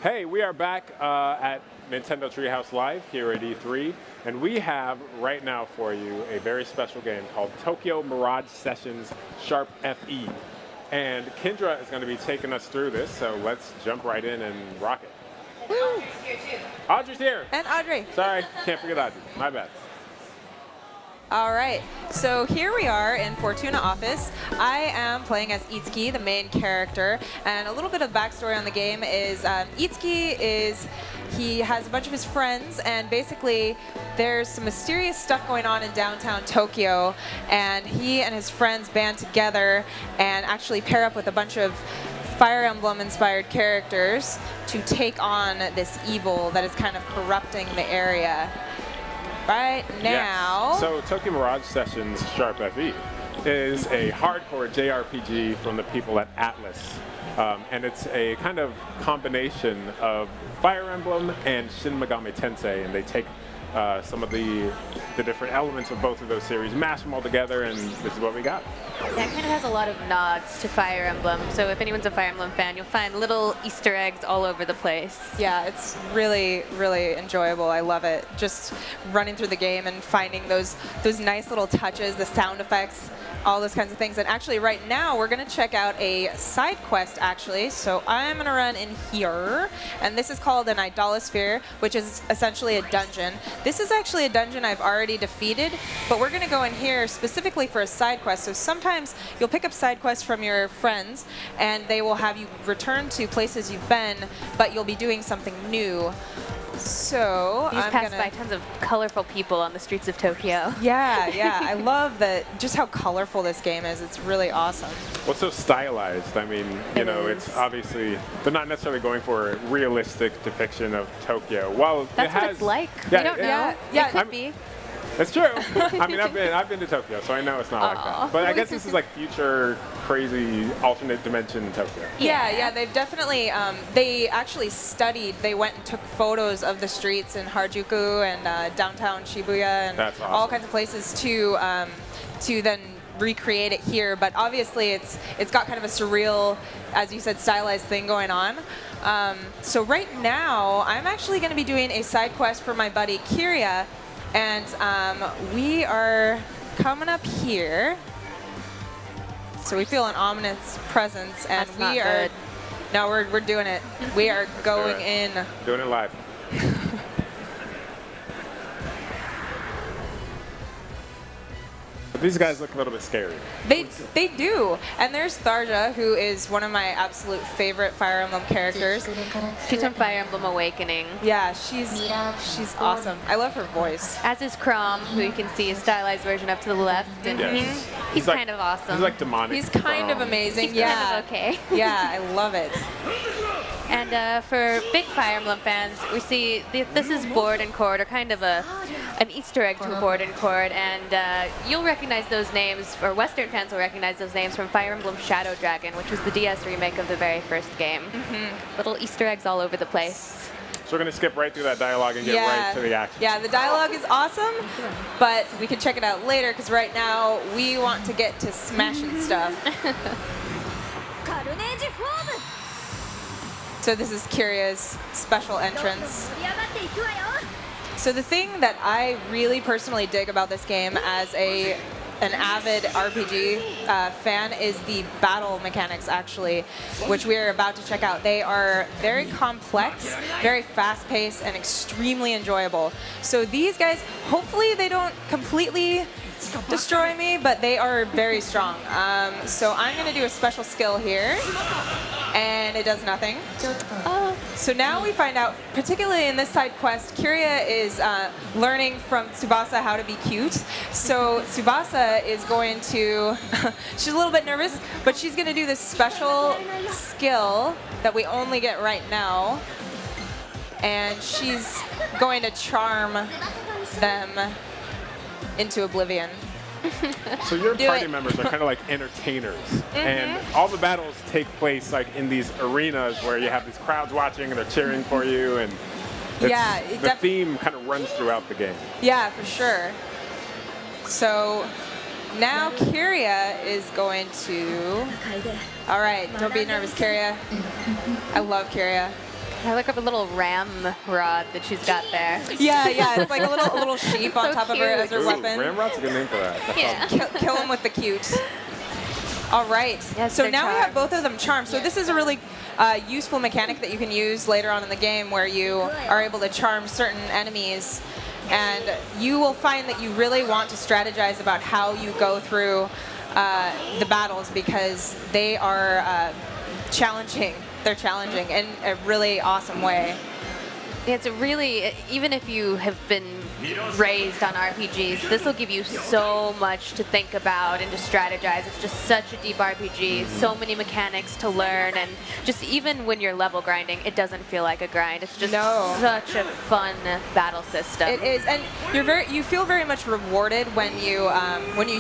Hey, we are back at Nintendo Treehouse Live here at E3, and we have right now for you a very special game called Tokyo Mirage Sessions Sharp FE. And Kendra is going to be taking us through this, so let's jump right in and rock it. And Audrey's here too. Audrey's here. And Audrey. Sorry, can't forget Audrey. My bad. All right, so here we are in Fortuna office. I am playing as Itsuki, the main character, and a little bit of backstory on the game is he has a bunch of his friends, and basically there's some mysterious stuff going on in downtown Tokyo, and he and his friends band together and actually pair up with a bunch of Fire Emblem inspired characters to take on this evil that is kind of corrupting the area. Right now. Yes. So Tokyo Mirage Sessions Sharp FE is a hardcore JRPG from the people at ATLUS. And it's a kind of combination of Fire Emblem and Shin Megami Tensei, and they take some of the different elements of both of those series, mash them all together, and this is what we got. Yeah, it kind of has a lot of nods to Fire Emblem. So if anyone's a Fire Emblem fan, you'll find little Easter eggs all over the place. Yeah, it's really, really enjoyable. I love it. Just running through the game and finding those nice little touches, the sound effects, all those kinds of things. And actually right now we're going to check out a side quest actually. So I'm going to run in here, and this is called an Idolosphere, which is essentially a dungeon. This is actually a dungeon I've already defeated, but we're going to go in here specifically for a side quest. So sometimes you'll pick up side quests from your friends, and they will have you return to places you've been, but you'll be doing something new. So You just passed by tons of colorful people on the streets of Tokyo. Yeah, I love just how colorful this game is. It's really awesome. Well, it's so stylized. I mean, it's obviously, they're not necessarily going for a realistic depiction of Tokyo. Well, That's what it's like. Yeah, we don't know. Yeah, it could be. It's true. I mean, I've been to Tokyo, so I know it's not like that. But I guess this is like future, crazy, alternate dimension Tokyo. Yeah, they've definitely, they actually studied, they went and took photos of the streets in Harajuku and downtown Shibuya and That's awesome. all kinds of places to then recreate it here. But obviously it's got kind of a surreal, as you said, stylized thing going on. So right now, I'm actually going to be doing a side quest for my buddy Kiria. And we are coming up here. So we feel an ominous presence, and That's not good. No, we're doing it. We are going in. Doing it live. But these guys look a little bit scary. They do. And there's Tharja, who is one of my absolute favorite Fire Emblem characters. She's from Fire Emblem Awakening. Yeah, she's awesome. I love her voice. As is Chrom, who you can see a stylized version of to the left. And Yes. he's like, kind of awesome. He's like demonic. He's kind of amazing. He's yeah. kind of okay. Yeah, I love it. And for big Fire Emblem fans, we see this is Board and Chord, or kind of an Easter egg to a Board and Chord, and you'll recognize those names, or Western fans will recognize those names from Fire Emblem Shadow Dragon, which was the DS remake of the very first game. Little Easter eggs all over the place. So we're going to skip right through that dialogue and get right to the action. Yeah, the dialogue is awesome, but we can check it out later, because right now we want to get to smashing stuff. So this is Kiria's special entrance. So the thing that I really personally dig about this game as an avid RPG fan is the battle mechanics, actually, which we are about to check out. They are very complex, very fast-paced, and extremely enjoyable. So these guys, hopefully they don't completely destroy me, but they are very strong. So I'm going to do a special skill here, and it does nothing. So now we find out, particularly in this side quest, Kiria is learning from Tsubasa how to be cute. So Tsubasa is going to, she's a little bit nervous, but she's going to do this special skill that we only get right now. And she's going to charm them into oblivion. So your party members are kind of like entertainers, and all the battles take place like in these arenas where you have these crowds watching and they're cheering for you, and the theme kind of runs throughout the game. Yeah, for sure. So now Kiria is going to. All right, don't be nervous, Kiria. I love Kiria. I look up a little ram rod that she's got there. Yeah, it's like a little sheep on So top of her as her Ooh, weapon. Ramrod's a good name for that. That's Yeah. awesome. Kill him with the cute. All right. Yes, so they're now we have charmed. both of them charmed. So this is a really useful mechanic that you can use later on in the game where you are able to charm certain enemies. And you will find that you really want to strategize about how you go through the battles because they are challenging. They're challenging in a really awesome way. It's a really, even if you have been raised on RPGs, this will give you so much to think about and to strategize. It's just such a deep RPG, so many mechanics to learn, and just even when you're level grinding, it doesn't feel like a grind. It's just such a fun battle system. It is, and you feel very much rewarded when you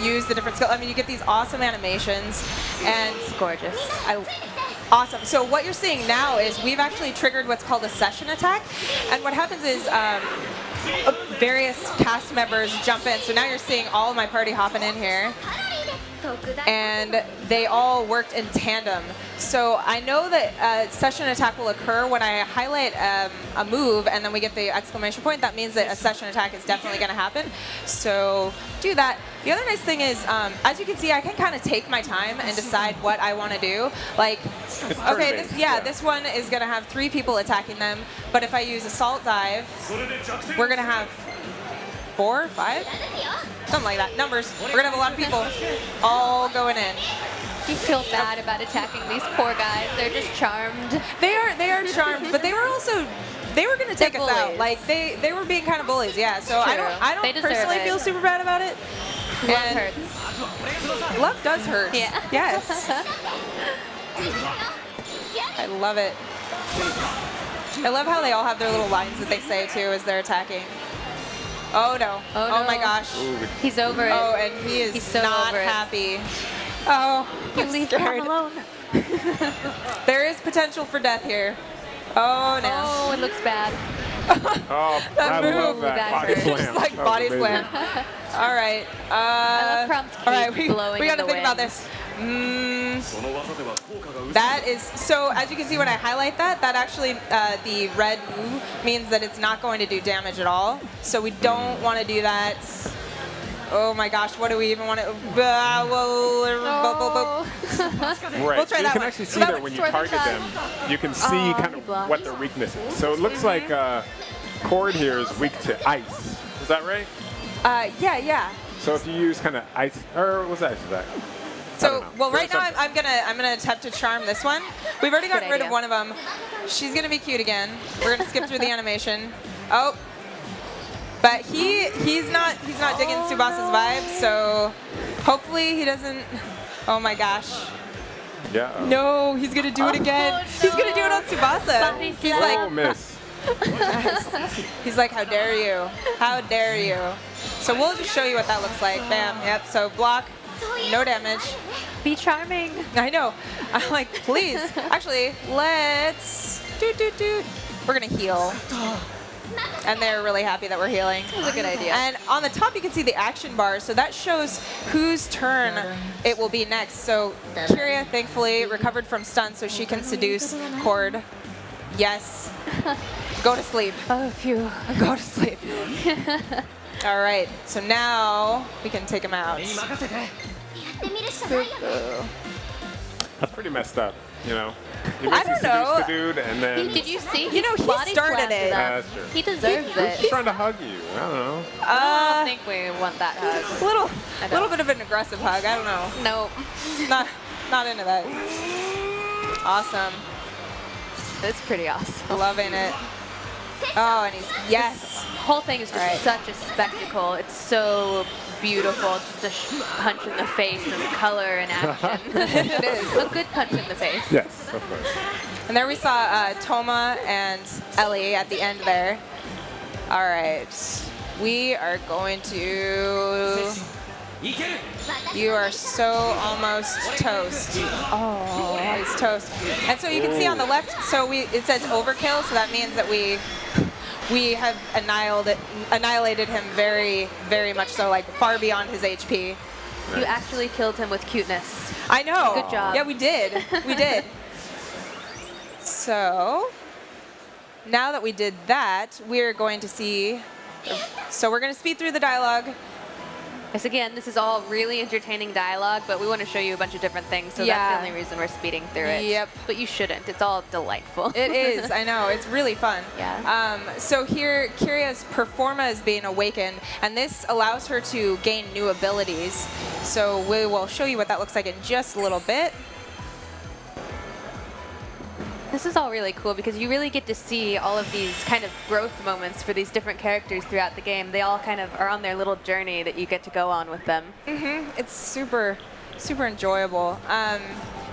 use the different skills. I mean, you get these awesome animations, and It's gorgeous. Awesome. So what you're seeing now is we've actually triggered what's called a session attack. And what happens is various cast members jump in. So now you're seeing all of my party hopping in here. And they all worked in tandem. So I know that a session attack will occur when I highlight a move and then we get the exclamation point. That means that a session attack is definitely going to happen. So do that. The other nice thing is, as you can see, I can kind of take my time and decide what I want to do. Like, okay, this one is going to have 3 people attacking them. But if I use Assault Dive, we're going to have 4, 5? Something like that. Numbers. We're going to have a lot of people all going in. You feel bad about attacking these poor guys. They're just charmed. They are charmed, but they were going to take us out. bullies. Like they were being kind of bullies. Yeah. So True. I They don't deserve personally it. feel super bad about it. Love And hurts. love does hurt. Yeah. Yes. I love it. I love how they all have their little lines that they say too as they're attacking. Oh no. Oh, my no. gosh. He's over it. Oh, and he's so not over it. happy. Oh, You I'm leave him scared. alone. There is potential for death here. Oh no. Oh, it looks bad. Oh, I move, love that that body hurt. slam. Just like That was body amazing. slam. All right. I love Crom's all right, cape blowing we in got to the think about wind. this. That is, so as you can see when I highlight that, that actually, the red means that it's not going to do damage at all. So we don't want to do that. Oh my gosh, what do we even want to, Right. We'll try you that can one. actually see So that that one- when you toward the target top. them, you can see kind he of blocked. what their weakness is. So it looks like Cord here is weak to ice. Is that right? yeah. So if you use kind of ice, or what's that attack? So, well, right now I'm gonna attempt to charm this one. We've already gotten rid of idea. one of them. She's gonna be cute again. We're gonna skip through the animation. Oh, but he's not digging Tsubasa's vibe. So hopefully he doesn't. Oh my gosh. Yeah. No, he's gonna do it again. no. He's gonna do it on Tsubasa. Body He's slam. like, Oh, miss. he's like, how dare you? How dare you? So we'll just show you what that looks like. Bam. Yep. So block. No damage. Be charming. I know. I'm like, please. Actually, let's We're gonna heal. And they're really happy that we're healing. That's a good idea. And on the top you can see the action bar, so that shows whose turn it will be next. So Kyria thankfully recovered from stun so she can seduce Cord. Yes. Go to sleep. Oh, phew. Go to sleep. All right, so now we can take him out. That's pretty messed up, you know. You I basically don't know. seduce the dude, and then Did you see? You know, he body started slammed it. them. That's true. He deserves he's it. trying to hug you. I don't know. I don't think we want that hug. little bit of an aggressive hug. I don't know. Nope. Not into that. Awesome. It's pretty awesome. Loving it. Oh, and he's, yes. The whole thing is just All right. such a spectacle. It's so beautiful. Just a punch in the face of color and action. It is. A good punch in the face. Yes, of course. And there we saw Toma and Ellie at the end there. All right. We are going to... You are so almost toast. Oh, he's toast. And so you can see on the left, so it says overkill, so that means that we have annihilated him very, very much so, like far beyond his HP. You actually killed him with cuteness. I know. Good job. Yeah, we did. We did. So, now that we did that, we're going to see. So we're going to speed through the dialogue. Yes, again, this is all really entertaining dialogue, but we want to show you a bunch of different things, so that's the only reason we're speeding through it. Yep. But you shouldn't. It's all delightful. It is. I know. It's really fun. Yeah. So here, Kiria's Performa is being awakened, and this allows her to gain new abilities. So we will show you what that looks like in just a little bit. This is all really cool because you really get to see all of these kind of growth moments for these different characters throughout the game. They all kind of are on their little journey that you get to go on with them. It's super, super enjoyable.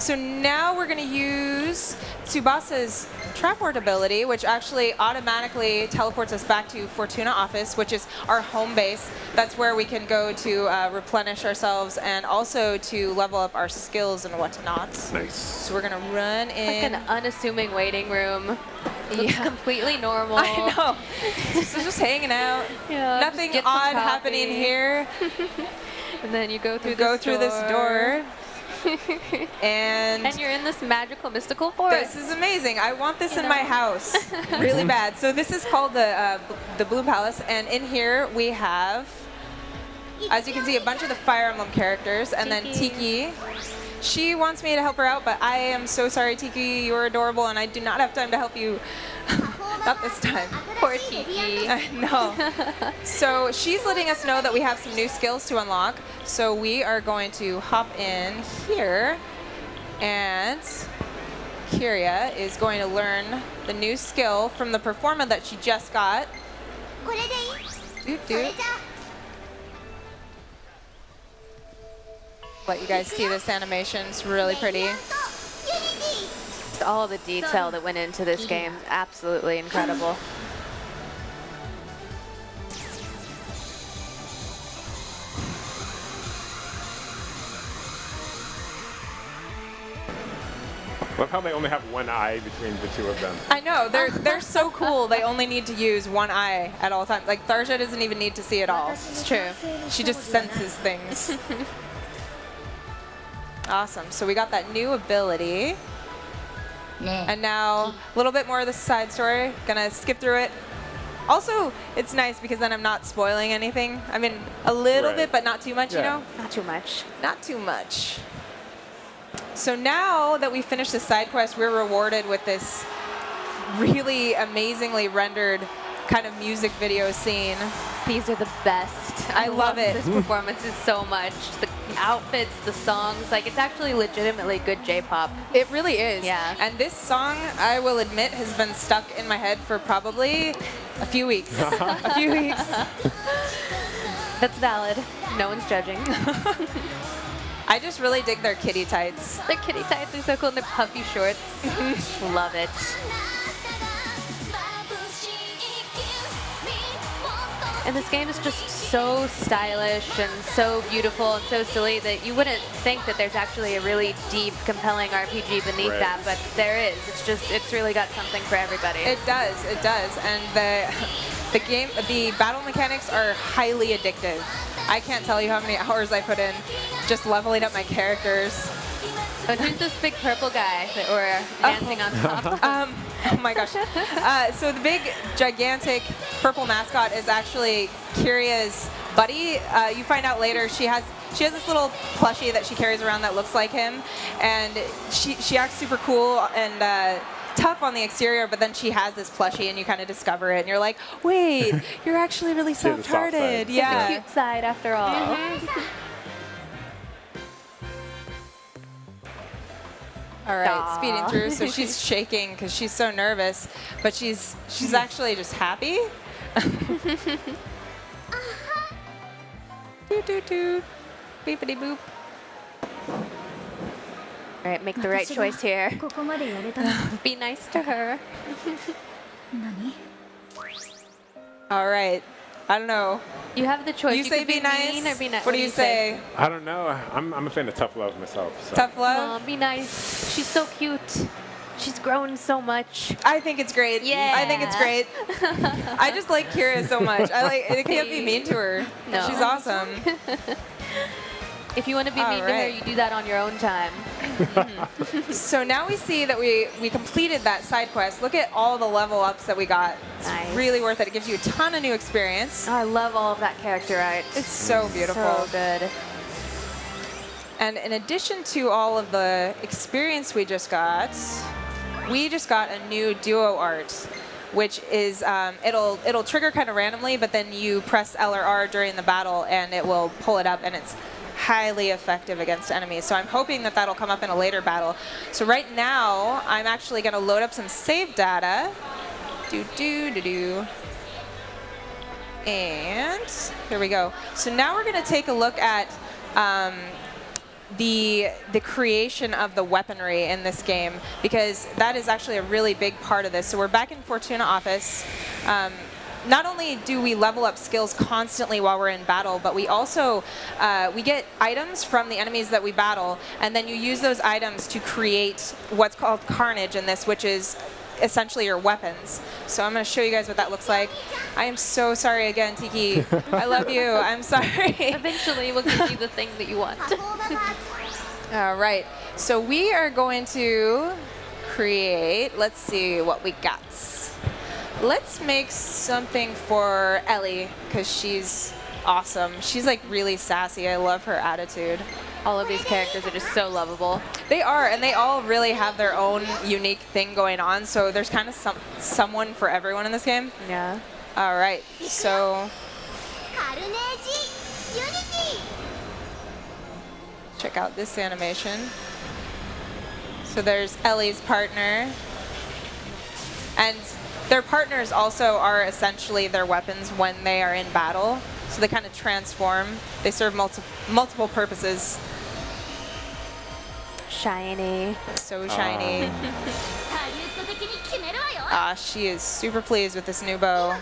So now we're going to use Tsubasa's Trapward ability, which actually automatically teleports us back to Fortuna office, which is our home base. That's where we can go to replenish ourselves and also to level up our skills and whatnot. Nice. So we're going to run in. Like an unassuming waiting room. Looks completely normal. I know. So just hanging out. Yeah, Nothing just get some odd happening coffee. here. And then you go through this door. And you're in this magical, mystical forest. This is amazing. I want this in my house really bad. So this is called the Blue Palace, and in here we have, as you can see, a bunch of the Fire Emblem characters, and then Tiki. She wants me to help her out, but I am so sorry, Tiki. You're adorable, and I do not have time to help you. Not this time. Poor Tiki. No. So she's letting us know that we have some new skills to unlock. So we are going to hop in here, and Kiria is going to learn the new skill from the Performa that she just got. Doot doot. Let you guys see this animation. It's really pretty. All the detail that went into this game, absolutely incredible. Love how they only have one eye between the two of them. I know, they're so cool. They only need to use one eye at all times. Like Tharsha doesn't even need to see it all. It's true. She just senses things. Awesome. So we got that new ability. And now a little bit more of the side story. Gonna skip through it. Also, it's nice because then I'm not spoiling anything. I mean, a little bit, but not too much, you know? Not too much. Not too much. So now that we finished the side quest, we're rewarded with this really amazingly rendered kind of music video scene. These are the best. I love it. This performance is so much. The outfits, the songs, like it's actually legitimately good J-pop. It really is. Yeah. And this song, I will admit, has been stuck in my head for probably a few weeks. A few weeks. That's valid. No one's judging. I just really dig their kitty tights. Their kitty tights are so cool and their puffy shorts. Love it. And this game is just so stylish and so beautiful and so silly that you wouldn't think that there's actually a really deep, compelling RPG beneath that, but there is. It's really got something for everybody. It does, and the battle mechanics are highly addictive. I can't tell you how many hours I put in just leveling up my characters. And who's this big purple guy that we're dancing on top? Oh my gosh. So the big, gigantic purple mascot is actually Kiria's buddy. You find out later she has this little plushie that she carries around that looks like him, and she acts super cool and tough on the exterior, but then she has this plushie and you kind of discover it and you're like, wait, you're actually really soft-hearted. Yeah. It's a cute side after all. All right, speeding through. So she's shaking because she's so nervous, but she's actually just happy. Toot toot toot, beepity boop. All right, make the right choice here. Be nice to her. All right, I don't know. You have the choice. You say could be nice. mean or be nice. What do you say? I don't know. I'm a fan of tough love myself. So. Tough love? Be nice. She's so cute. She's grown so much. I think it's great. Yeah. I think it's great. I just like Kira so much. I can't be mean to her. No. She's awesome. If you want to be mean to her, you do that on your own time. So now we see that we completed that side quest. Look at all the level ups that we got. It's Nice. really worth it. It gives you a ton of new experience. Oh, I love all of that character art. It's so beautiful. So good. And in addition to all of the experience we just got a new duo art, which is it'll trigger kind of randomly, but then you press L or R during the battle and it will pull it up, and it's highly effective against enemies. So I'm hoping that that'll come up in a later battle. So right now, I'm actually going to load up some save data. And here we go. So now we're going to take a look at the creation of the weaponry in this game, because that is actually a really big part of this. So we're back in Fortuna office. Not only do we level up skills constantly while we're in battle, but we also we get items from the enemies that we battle, and then you use those items to create what's called carnage in this, which is essentially your weapons. So I'm going to show you guys what that looks like. I am so sorry again, Tiki. I love you. I'm sorry. Eventually, we'll give you the thing that you want. All right. So we are going to create, let's see what we got. Let's make something for Ellie, because she's awesome. She's like really sassy. I love her attitude. All of these characters are just so lovable. They are, and they all really have their own unique thing going on. So there's kind of someone for everyone in this game. Yeah. All right. So check out this animation. So there's Ellie's partner, and their partners also are essentially their weapons when they are in battle. So they kind of transform. They serve multiple purposes. Shiny. So shiny. She is super pleased with this new bow.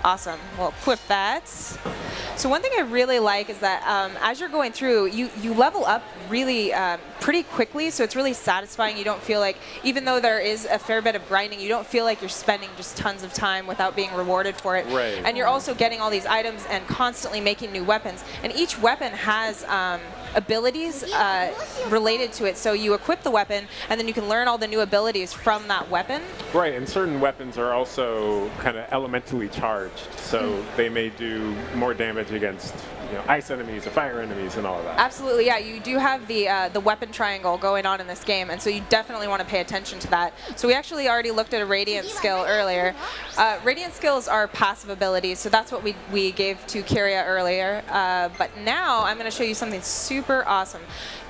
Awesome. We'll equip that. So one thing I really like is that as you're going through, you level up really pretty quickly, so it's really satisfying. You don't feel like, even though there is a fair bit of grinding, you don't feel like you're spending just tons of time without being rewarded for it. Right. And you're also getting all these items and constantly making new weapons. And each weapon has abilities related to it. So you equip the weapon, and then you can learn all the new abilities from that weapon. Right, and certain weapons are also kind of elementally charged, so they may do more damage against ice enemies or fire enemies and all of that. Absolutely, yeah. You do have the weapon triangle going on in this game, and so you definitely want to pay attention to that. So we actually already looked at a Radiant skill earlier. Radiant skills are passive abilities, so that's what we gave to Kyria earlier. But now I'm going to show you something super awesome.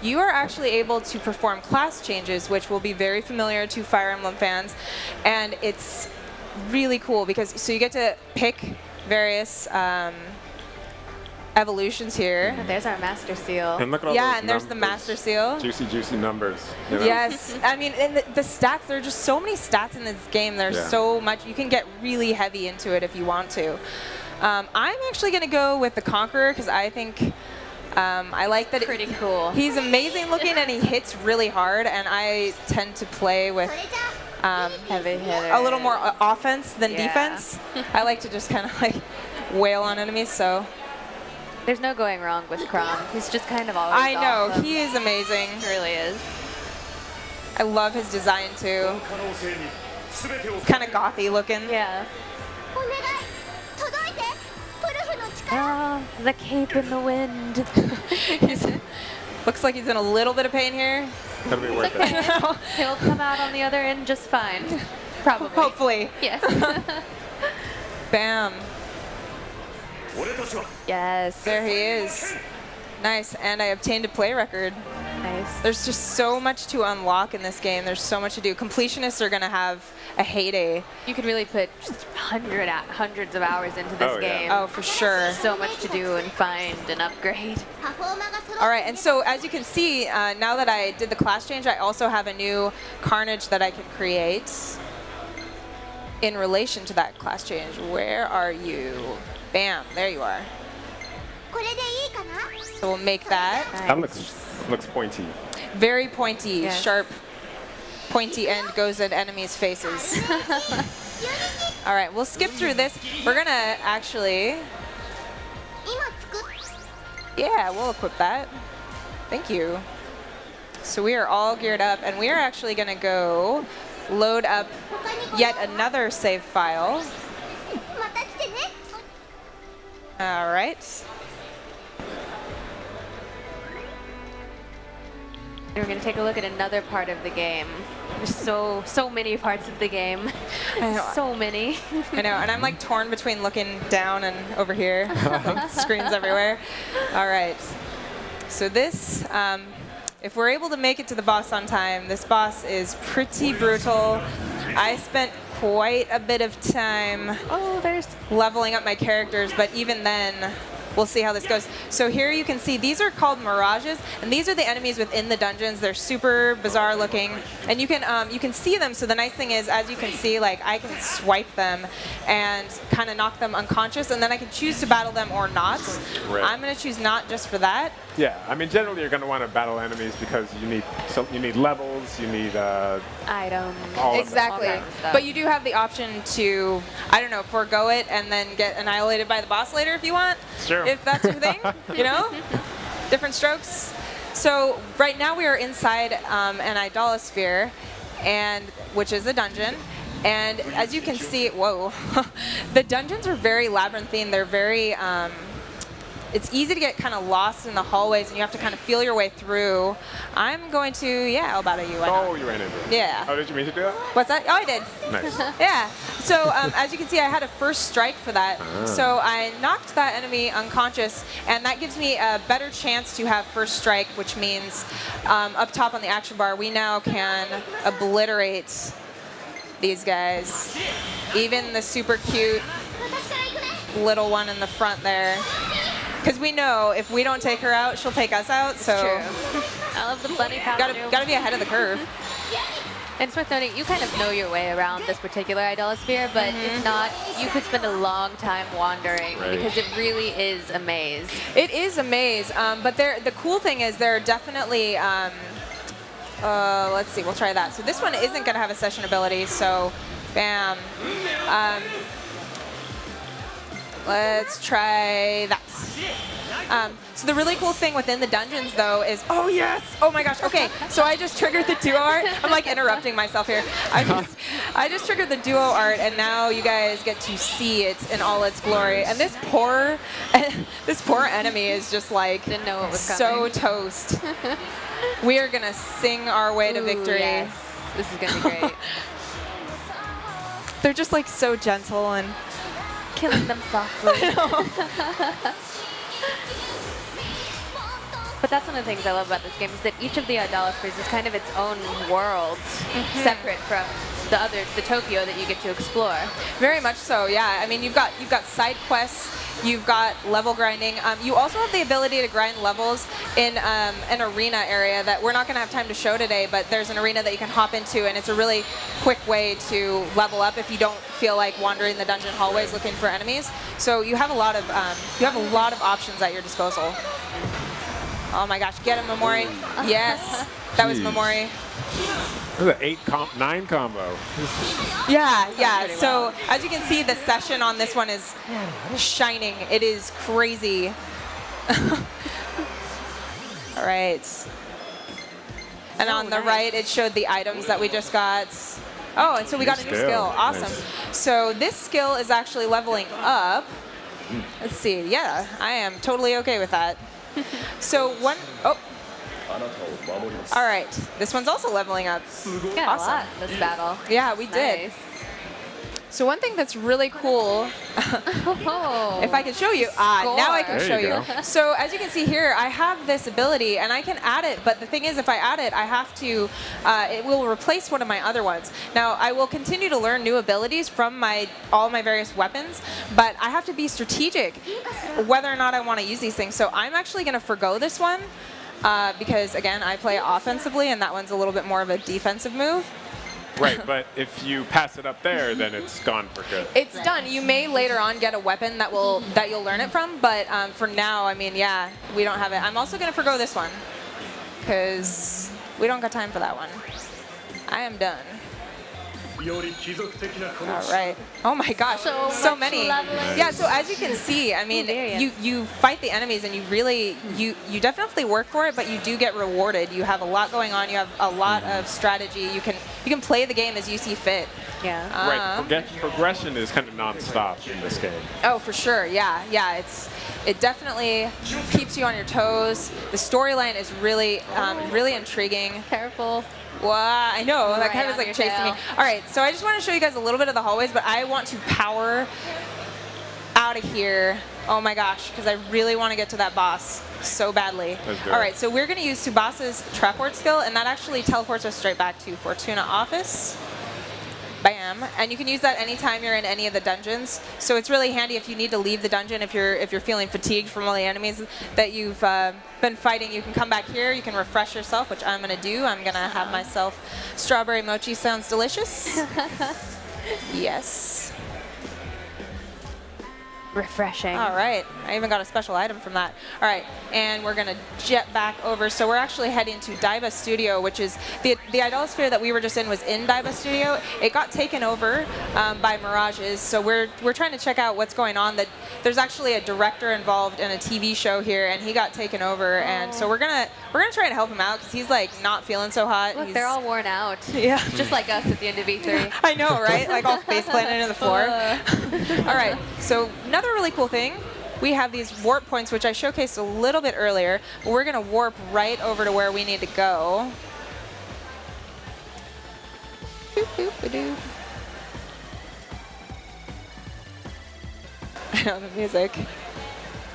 You are actually able to perform class changes, which will be very familiar to Fire Emblem fans, and it's really cool because so you get to pick various evolutions here. Oh, there's our Master Seal. And look at all Yeah, those and there's the numbers. Master Seal. Juicy numbers. You know? Yes, I mean, and the stats, there are just so many stats in this game. There's Yeah. so much. You can get really heavy into it if you want to. I'm actually going to go with the Conqueror because I think I like that. Pretty cool. He's amazing looking and he hits really hard, and I tend to play with Heavy hitter. a little more offense than Yeah. defense. I like to just kind of like wail on enemies, so. There's no going wrong with Crom. He's just kind of always I know, awesome. he is amazing. He really is. I love his design too. Kind of gothy looking. Yeah. Oh, the cape in the wind. Looks like he's in a little bit of pain here. That'll be worth Okay. it. He'll come out on the other end just fine. Probably. Hopefully. Yes. Bam. Yes. There he is. Nice. And I obtained a play record. Nice. There's just so much to unlock in this game. There's so much to do. Completionists are going to have a heyday. You could really put just hundreds of hours into this Oh, yeah. game. Oh, for sure. So much to do and find and upgrade. All right, and so as you can see, now that I did the class change, I also have a new Carnage that I can create in relation to that class change. Where are you? Bam, there you are. So we'll make that. That looks pointy. Very pointy, Yes. sharp, pointy end goes at enemies' faces. All right, we'll skip through this. We're going to actually... Yeah, we'll equip that. Thank you. So we are all geared up, and we are actually going to go load up yet another save file. All right. We're going to take a look at another part of the game. There's so many parts of the game. I know. So many. I know, and I'm like torn between looking down and over here. Like, screens everywhere. All right. So this, if we're able to make it to the boss on time, this boss is pretty brutal. I spent quite a bit of time leveling up my characters, but even then, we'll see how this goes. So here you can see these are called Mirages, and these are the enemies within the dungeons. They're super bizarre looking, and you can see them. So the nice thing is, as you can see, like I can swipe them and kind of knock them unconscious, and then I can choose to battle them or not. Right. I'm going to choose not just for that. Yeah, I mean, generally you're going to want to battle enemies because you need levels, you need items. all Exactly. All kinds of stuff. But you do have the option to, I don't know, forego it and then get annihilated by the boss later if you want. Sure. If that's your thing, you know? Different strokes. So right now we are inside an idolosphere, which is a dungeon. And as you can see, whoa, the dungeons are very labyrinthine. They're very, it's easy to get kind of lost in the hallways, and you have to kind of feel your way through. I'm going to, yeah, I'll battle you. Why not? Oh, you ran into it. Yeah. Oh, did you mean to do that? What's that? Oh, I did. Nice. Yeah. So as you can see, I had a first strike for that. So I knocked that enemy unconscious, and that gives me a better chance to have first strike, which means up top on the action bar, we now can obliterate these guys. Even the super cute little one in the front there. Because we know if we don't take her out, she'll take us out. So True. I love the bunny costume. gotta be ahead of the curve. And it's worth noting, you kind of know your way around this particular idolosphere, but if not, you could spend a long time wandering because it really is a maze. It is a maze, but the cool thing is there are definitely, let's see, we'll try that. So this one isn't going to have a session ability, so bam. Let's try that. So the really cool thing within the dungeons, though, is, oh, yes! Oh, my gosh. Okay, so I just triggered the duo art. I'm, like, interrupting myself here. I just triggered the duo art, and now you guys get to see it in all its glory. And this poor enemy is just, like, Didn't know what was so coming. toast. We are going to sing our way to victory. Yes. This is going to be great. They're just, like, so gentle and... Killing them softly. But that's one of the things I love about this game is that each of the idolaspheres is kind of its own world, separate from the Tokyo that you get to explore. Very much so, yeah. I mean, you've got side quests, you've got level grinding. You also have the ability to grind levels in an arena area that we're not going to have time to show today, but there's an arena that you can hop into, and it's a really quick way to level up if you don't feel like wandering the dungeon hallways looking for enemies. So you have a lot of options at your disposal. Oh my gosh, get him, Momori. Yes, that was Jeez. Momori. This is an 9 combo. Yeah. pretty So well. as you can see, the session on this one is shining. It is crazy. All right. And on the nice. right, it showed the items that we just got. Oh, and so we got a new skill. Awesome. Nice. So this skill is actually leveling up. Let's see. Yeah, I am totally okay with that. So oh. All right. This one's also leveling up. Got Awesome. a lot in this battle. Yeah, we did. Nice. So one thing that's really cool, Oh. if I can show you, now I can There show you you. go. So as you can see here, I have this ability, and I can add it, but the thing is, if I add it, I have to, it will replace one of my other ones. Now, I will continue to learn new abilities from all my various weapons, but I have to be strategic whether or not I want to use these things. So I'm actually going to forgo this one, because again, I play offensively, and that one's a little bit more of a defensive move. Right, but if you pass it up there, then it's gone for good. It's done. You may later on get a weapon that you'll learn it from, but for now, I mean, yeah, we don't have it. I'm also going to forgo this one because we don't got time for that one. I am done. All right. Oh my gosh, so much many. leveling. Yeah. So as you can see, I mean, there you fight the enemies and you definitely work for it, but you do get rewarded. You have a lot going on. You have a lot of strategy. You can play the game as you see fit. Yeah. Right. Progression is kind of non-stop in this game. Oh, for sure. Yeah. Yeah. It definitely keeps you on your toes. The storyline is really really intriguing. Careful. Wow, I know, that Right kind of was on like your chasing me. tail. All right, so I just want to show you guys a little bit of the hallways, but I want to power out of here. Oh my gosh, because I really want to get to that boss so badly. Let's do All it. right, so we're going to use Tsubasa's traport skill, and that actually teleports us straight back to Fortuna office. Bam, and you can use that anytime you're in any of the dungeons. So it's really handy if you need to leave the dungeon, if you're feeling fatigued from all the enemies that you've been fighting. You can come back here. You can refresh yourself, which I'm gonna do. I'm gonna have myself strawberry mochi. Sounds delicious. Yes. Refreshing. All right, I even got a special item from that. All right, and we're gonna jet back over. So we're actually heading to Daiba Studio, which is the Idolosphere that we were just in was in Daiba Studio. It got taken over by Mirages, so we're trying to check out what's going on. That there's actually a director involved in a TV show here, and he got taken over, and so we're gonna try and help him out because he's like not feeling so hot. Look, they're all worn out. Yeah. Just like us at the end of E3. I know, right? Like all face planted into the floor. All right, so another really cool thing, we have these warp points, which I showcased a little bit earlier, but we're going to warp right over to where we need to go. Boop-boop-a-doo. I know the music.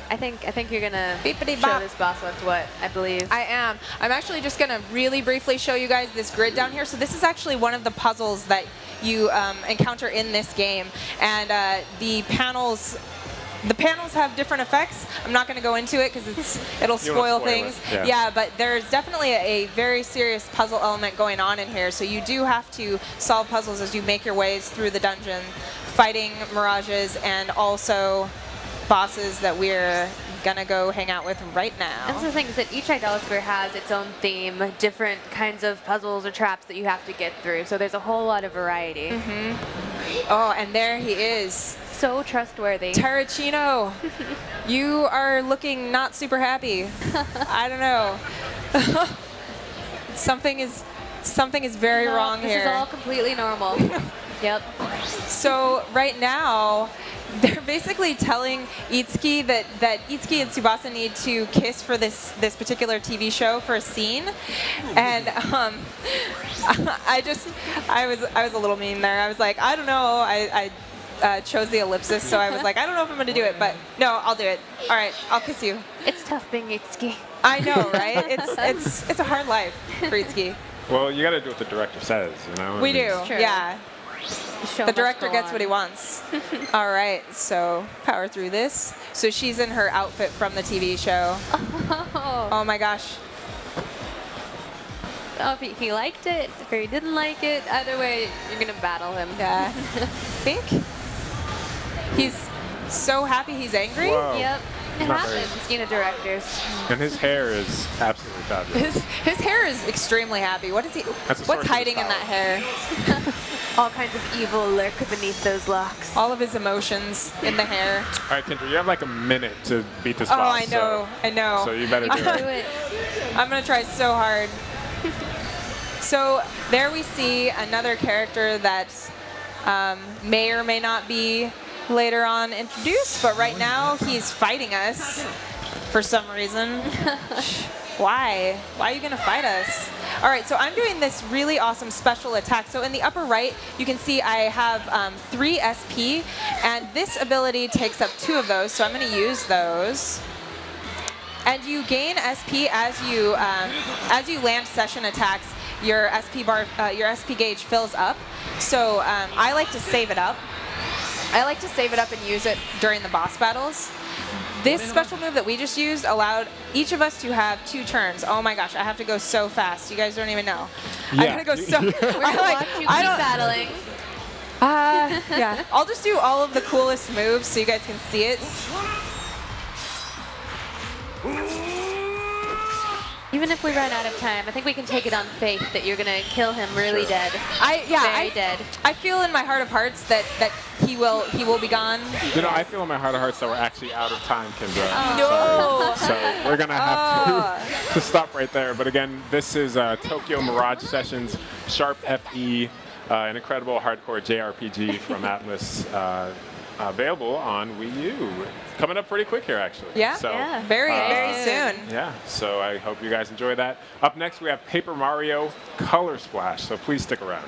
I think you're gonna Beepity show bop. this boss what's what, I believe. I am. I'm actually just going to really briefly show you guys this grid down here. So this is actually one of the puzzles that you encounter in this game, and the panels have different effects. I'm not going to go into it because it'll spoil things. Yeah, but there's definitely a very serious puzzle element going on in here. So you do have to solve puzzles as you make your ways through the dungeon, fighting Mirages and also bosses that we're gonna go hang out with right now. That's the thing, is that each Idolosphere has its own theme, different kinds of puzzles or traps that you have to get through. So there's a whole lot of variety. Oh, and there he is. So trustworthy. Terracino, you are looking not super happy. I don't know. Something is very wrong this here. is all completely normal. Yep. So right now, they're basically telling Itsuki that Itsuki and Tsubasa need to kiss for this particular TV show for a scene, and I was a little mean there. I was like, I don't know. I chose the ellipsis, so I was like, I don't know if I'm gonna do it, but no, I'll do it. All right, I'll kiss you. It's tough being Itsuki. I know, right? It's a hard life for Itsuki. Well, you got to do what the director says, you know. We do, True. yeah. Show The must director go gets on. what he wants. All right, so power through this. So she's in her outfit from the TV show. Oh my gosh. Oh, if he liked it or he didn't like it, either way, you're gonna battle him. Yeah. Think he's so happy he's angry. Whoa. Yep. It Not very- happens, you know, directors. And his hair is absolutely fabulous. His hair is extremely happy. What is he? That's the source What's of hiding his in that power. hair? All kinds of evil lurk beneath those locks. All of his emotions in the hair. All right, Kendra, you have like a minute to beat this Oh, boss. I know. I know. So you better do Do it. it. I'm gonna try so hard. So there we see another character that may or may not be later on introduced, but right now he's fighting us for some reason. Why? Why are you gonna fight us? All right, so I'm doing this really awesome special attack. So in the upper right, you can see I have 3 SP, and this ability takes up 2 of those, so I'm gonna use those. And you gain SP as you land session attacks. Your SP bar, your SP gauge fills up. So I like to save it up. I like to save it up and use it during the boss battles. This special move that we just used allowed each of us to have 2 turns. Oh my gosh, I have to go so fast. You guys don't even know. I Yeah. gotta go so. We're gonna watch you keep battling. Yeah, I'll just do all of the coolest moves so you guys can see it. Even if we run out of time, I think we can take it on faith that you're gonna kill him really Sure. dead. I dead. I feel in my heart of hearts that he will be gone. You know, I feel in my heart of hearts that we're actually out of time, Kendra. No. So we're gonna have to stop right there. But again, this is Tokyo Mirage Sessions, Sharp FE, an incredible hardcore JRPG from ATLUS, available on Wii U. Coming up pretty quick here, actually. Yeah. So, Yeah. Very soon. Yeah. So I hope you guys enjoy that. Up next, we have Paper Mario Color Splash. So please stick around.